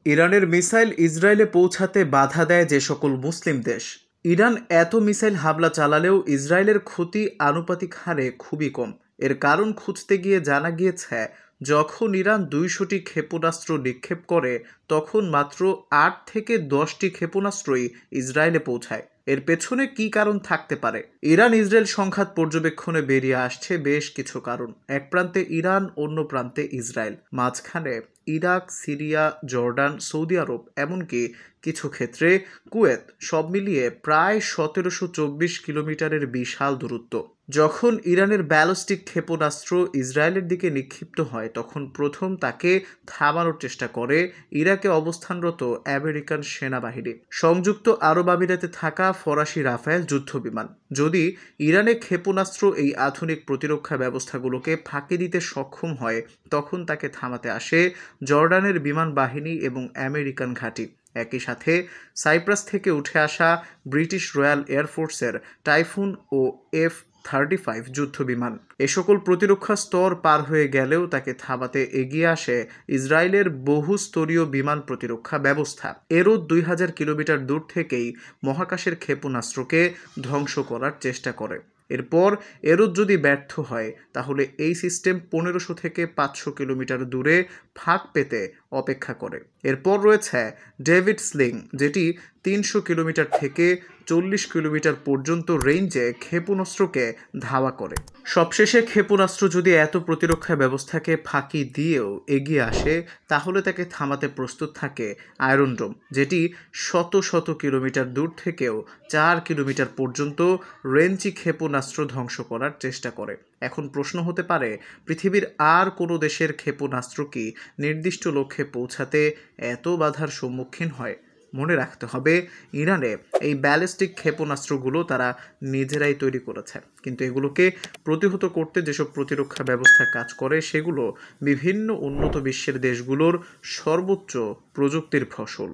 ইরানের মিসাইল ইসরায়েলে পৌঁছাতে বাধা দেয় যে সকল মুসলিম দেশ। ইরান এত মিসাইল হামলা চালালেও ইসরায়েলের ক্ষতি আনুপাতিক হারে খুবই কম। এর কারণ খুঁজতে গিয়ে জানা গিয়েছে, যখন ইরান ২০০টি ক্ষেপণাস্ত্র নিক্ষেপ করে তখন মাত্র ৮ থেকে ১০টি ক্ষেপণাস্ত্রই ইসরায়েলে পৌঁছায়। এর পেছনে কি কারণ থাকতে পারে? ইরান ইসরায়েল সংঘাত পর্যবেক্ষণে বেরিয়ে আসছে বেশ কিছু কারণ। এক প্রান্তে ইরান, অন্য প্রান্তে ইসরায়েল, মাঝখানে ইরাক, সিরিয়া, জর্ডান, সৌদি আরব, এমনকি কিছু ক্ষেত্রে কুয়েত, সব মিলিয়ে প্রায় ১৭২৪ কিলোমিটারের বিশাল দূরত্ব। যখন ইরানের ব্যালিস্টিক ক্ষেপণাস্ত্র ইসরায়েলের দিকে নিক্ষিপ্ত হয় তখন প্রথম তাকে থামানোর চেষ্টা করে ইরাকে অবস্থানরত আমেরিকান সেনাবাহিনী, সংযুক্ত আরব আমিরাতে থাকা ফরাসি রাফায়েল যুদ্ধবিমান। যদি ইরানে ক্ষেপণাস্ত্র এই আধুনিক প্রতিরক্ষা ব্যবস্থাগুলোকে ফাঁকি দিতে সক্ষম হয় তখন তাকে থামাতে আসে জর্ডানের বিমান বাহিনী এবং আমেরিকান ঘাঁটি। একই সাথে সাইপ্রাস থেকে উঠে আসা ব্রিটিশ রয়্যাল এয়ারফোর্সের টাইফুন ও F-35 যুদ্ধবিমান। এ সকল প্রতিরক্ষা স্তর পার হয়ে গেলেও তাকে থামাতে এগিয়ে আসে ইসরায়েলের বহুস্তরীয় বিমান প্রতিরক্ষা ব্যবস্থা। এরও ২০০০ কিলোমিটার দূর থেকেই মহাকাশের ক্ষেপণাস্ত্রকে ধ্বংস করার চেষ্টা করে। এরপর এরও যদি ব্যর্থ হয় তাহলে এই সিস্টেম ১৫০০ থেকে ৫০০ কিলোমিটার দূরে ফাঁক পেতে অপেক্ষা করে। এরপর রয়েছে ডেভিড স্লিং, যেটি ৩০০ কিলোমিটার থেকে ৪০ কিলোমিটার পর্যন্ত রেঞ্জে ক্ষেপণাস্ত্রকে ধাওয়া করে। সবশেষে ক্ষেপণাস্ত্র যদি এত প্রতিরক্ষা ব্যবস্থাকে ফাঁকি দিয়েও এগিয়ে আসে তাহলে তাকে থামাতে প্রস্তুত থাকে আয়রন ডোম, যেটি শত শত কিলোমিটার দূর থেকেও ৪ কিলোমিটার পর্যন্ত রেঞ্জি ক্ষেপণাস্ত্র ধ্বংস করার চেষ্টা করে। এখন প্রশ্ন হতে পারে, পৃথিবীর আর কোনো দেশের ক্ষেপণাস্ত্র কি নির্দিষ্ট লক্ষ্যে পৌঁছাতে এত বাধার সম্মুখীন হয়? মনে রাখতে হবে, ইরানে এই ব্যালিস্টিক ক্ষেপণাস্ত্রগুলো তারা নিজেরাই তৈরি করেছে, কিন্তু এগুলোকে প্রতিহত করতে যেসব প্রতিরক্ষা ব্যবস্থা কাজ করে সেগুলো বিভিন্ন উন্নত বিশ্বের দেশগুলোর সর্বোচ্চ প্রযুক্তির ফসল।